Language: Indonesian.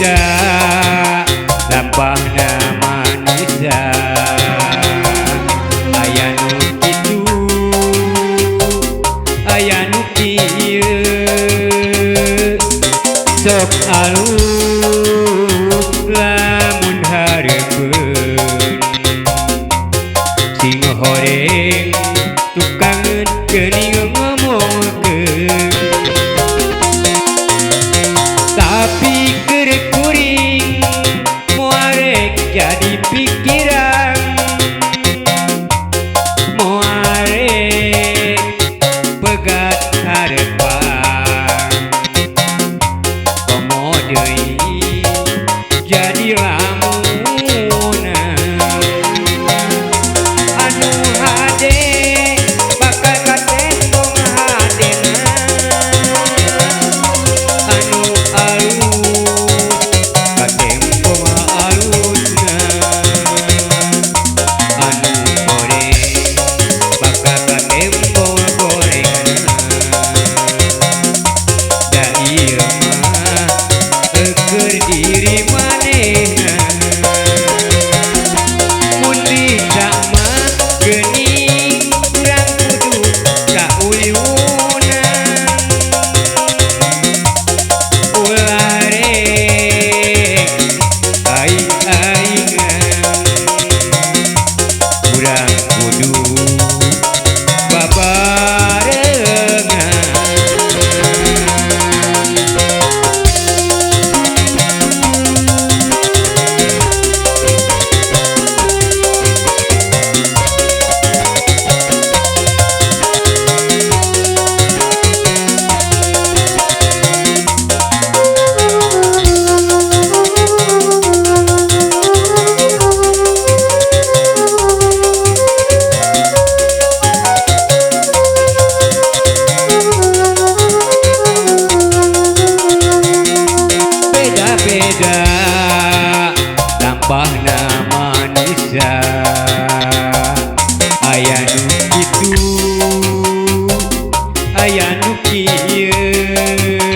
beda lampahna manusia aya nu kitu aya nu kieu sok alus lamun hareupeun sing horeng tukang geuning ngomongkeun tapi keur kuring moarek jadi pikiran moarek pegat harepan komo deui jadi lamunan anu hade bakal katembong hadena anu alus katembong alusna anu goreng bakal katembong gorengan da ieu mah keur diri manehna mun dijak mah geuning urang kudu kauyunan ulah rek aing-aingan urang kudu babarengan beda lampahna manusia aya nu kitu aya nu kieu